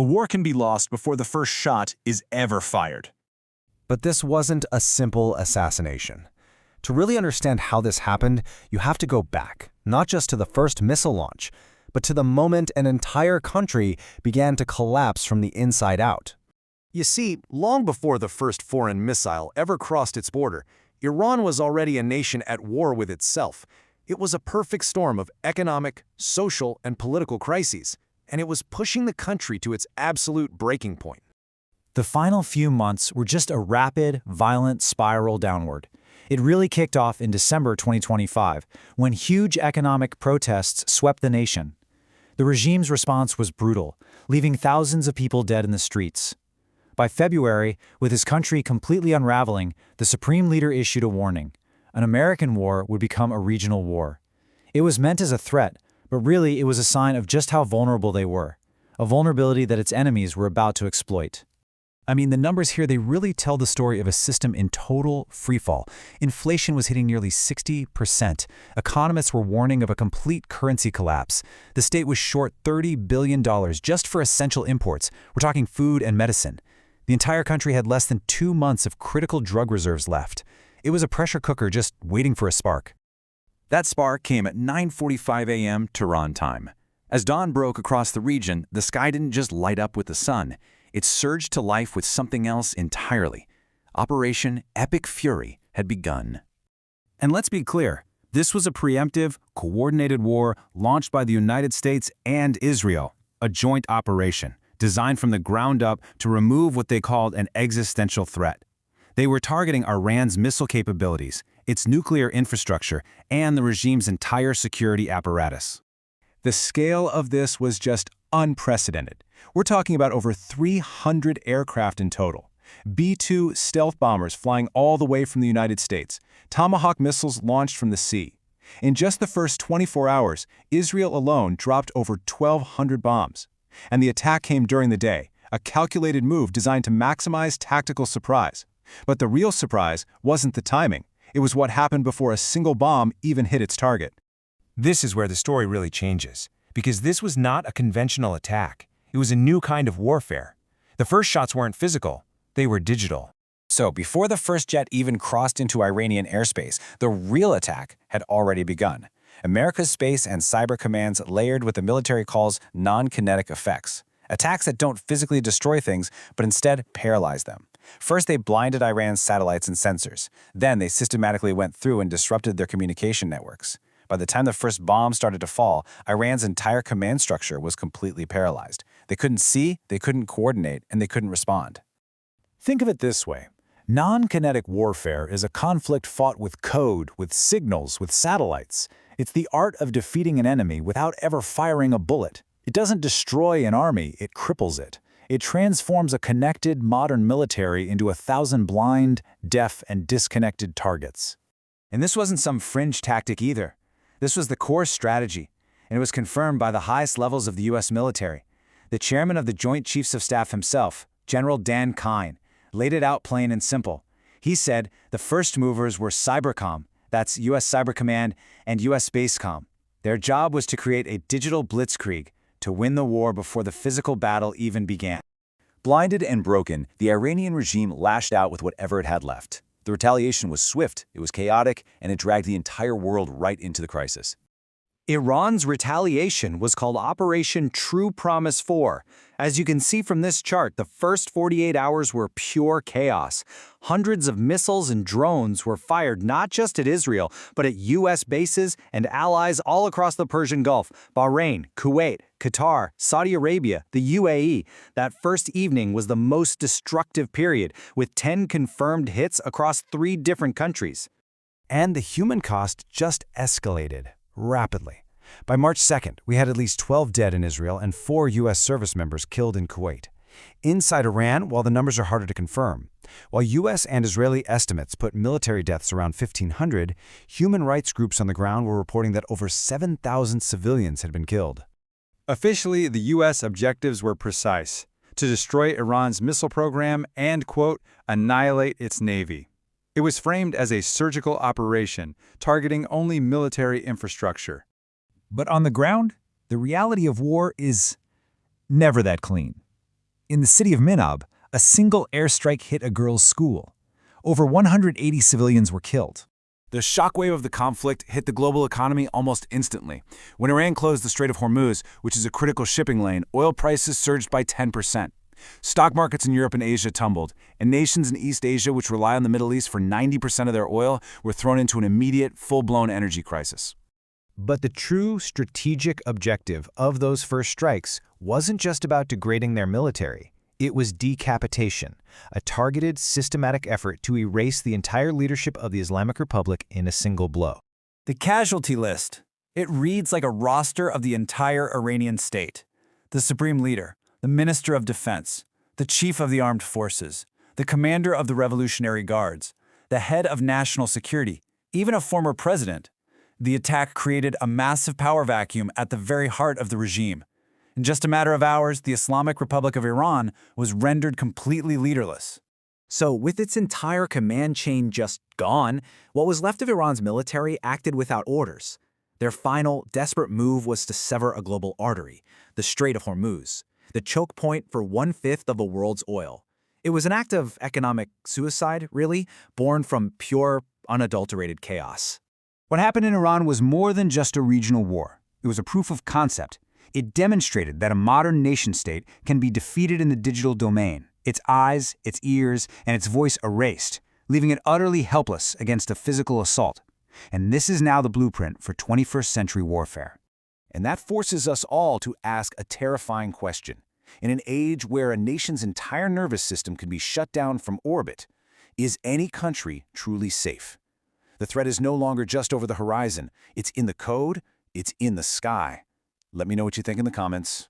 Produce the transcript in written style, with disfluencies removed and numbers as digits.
A war can be lost before the first shot is ever fired. But this wasn't a simple assassination. To really understand how this happened, you have to go back, not just to the first missile launch, but to the moment an entire country began to collapse from the inside out. You see, long before the first foreign missile ever crossed its border, Iran was already a nation at war with itself. It was a perfect storm of economic, social, and political crises, and it was pushing the country to its absolute breaking point. The final few months were just a rapid, violent spiral downward. It really kicked off in December 2025, when huge economic protests swept the nation. The regime's response was brutal, leaving thousands of people dead in the streets. By February, with his country completely unraveling, the supreme leader issued a warning. An American war would become a regional war. It was meant as a threat, but really it was a sign of just how vulnerable they were, a vulnerability that its enemies were about to exploit. I mean, the numbers here, they really tell the story of a system in total freefall. Inflation was hitting nearly 60%. Economists were warning of a complete currency collapse. The state was short $30 billion just for essential imports. We're talking food and medicine. The entire country had less than 2 months of critical drug reserves left. It was a pressure cooker just waiting for a spark. That spark came at 9:45 a.m. Tehran time. As dawn broke across the region, the sky didn't just light up with the sun. It surged to life with something else entirely. Operation Epic Fury had begun. And let's be clear, this was a preemptive, coordinated war launched by the United States and Israel, a joint operation designed from the ground up to remove what they called an existential threat. They were targeting Iran's missile capabilities, its nuclear infrastructure, and the regime's entire security apparatus. The scale of this was just unprecedented. We're talking about over 300 aircraft in total. B-2 stealth bombers flying all the way from the United States. Tomahawk missiles launched from the sea. In just the first 24 hours, Israel alone dropped over 1,200 bombs. And the attack came during the day, a calculated move designed to maximize tactical surprise. But the real surprise wasn't the timing. It was what happened before a single bomb even hit its target. This is where the story really changes, because this was not a conventional attack. It was a new kind of warfare. The first shots weren't physical, they were digital. So before the first jet even crossed into Iranian airspace, the real attack had already begun. America's space and cyber commands layered what the military calls non-kinetic effects. Attacks that don't physically destroy things, but instead paralyze them. First, they blinded Iran's satellites and sensors. Then they systematically went through and disrupted their communication networks. By the time the first bomb started to fall, Iran's entire command structure was completely paralyzed. They couldn't see, they couldn't coordinate, and they couldn't respond. Think of it this way. Non-kinetic warfare is a conflict fought with code, with signals, with satellites. It's the art of defeating an enemy without ever firing a bullet. It doesn't destroy an army, it cripples it. It transforms a connected, modern military into 1,000 blind, deaf, and disconnected targets. And this wasn't some fringe tactic either. This was the core strategy, and it was confirmed by the highest levels of the U.S. military. The chairman of the Joint Chiefs of Staff himself, General Dan Kine, laid it out plain and simple. He said the first movers were Cybercom, that's U.S. Cyber Command, and U.S. Spacecom. Their job was to create a digital blitzkrieg, to win the war before the physical battle even began. Blinded and broken, the Iranian regime lashed out with whatever it had left. The retaliation was swift, it was chaotic, and it dragged the entire world right into the crisis. Iran's retaliation was called Operation True Promise 4. As you can see from this chart, the first 48 hours were pure chaos. Hundreds of missiles and drones were fired not just at Israel, but at U.S. bases and allies all across the Persian Gulf, Bahrain, Kuwait, Qatar, Saudi Arabia, the UAE. That first evening was the most destructive period, with 10 confirmed hits across 3 different countries. And the human cost just escalated rapidly. By March 2nd, we had at least 12 dead in Israel and 4 U.S. service members killed in Kuwait. Inside Iran, while the numbers are harder to confirm, while U.S. and Israeli estimates put military deaths around 1,500, human rights groups on the ground were reporting that over 7,000 civilians had been killed. Officially, the U.S. objectives were precise: to destroy Iran's missile program and, quote, annihilate its navy. It was framed as a surgical operation, targeting only military infrastructure. But on the ground, the reality of war is never that clean. In the city of Minab, a single airstrike hit a girls' school. Over 180 civilians were killed. The shockwave of the conflict hit the global economy almost instantly. When Iran closed the Strait of Hormuz, which is a critical shipping lane, oil prices surged by 10%. Stock markets in Europe and Asia tumbled, and nations in East Asia, which rely on the Middle East for 90% of their oil, were thrown into an immediate, full-blown energy crisis. But the true strategic objective of those first strikes wasn't just about degrading their military. It was decapitation, a targeted, systematic effort to erase the entire leadership of the Islamic Republic in a single blow. The casualty list. It reads like a roster of the entire Iranian state. The supreme leader, the minister of defense, the chief of the armed forces, the commander of the Revolutionary Guards, the head of national security, even a former president. The attack created a massive power vacuum at the very heart of the regime. In just a matter of hours, the Islamic Republic of Iran was rendered completely leaderless. So, with its entire command chain just gone, what was left of Iran's military acted without orders. Their final, desperate move was to sever a global artery, the Strait of Hormuz, the choke point for 1/5 of the world's oil. It was an act of economic suicide, really, born from pure, unadulterated chaos. What happened in Iran was more than just a regional war. It was a proof of concept. It demonstrated that a modern nation-state can be defeated in the digital domain, its eyes, its ears, and its voice erased, leaving it utterly helpless against a physical assault. And this is now the blueprint for 21st century warfare. And that forces us all to ask a terrifying question. In an age where a nation's entire nervous system can be shut down from orbit, is any country truly safe? The threat is no longer just over the horizon. It's in the code, it's in the sky. Let me know what you think in the comments.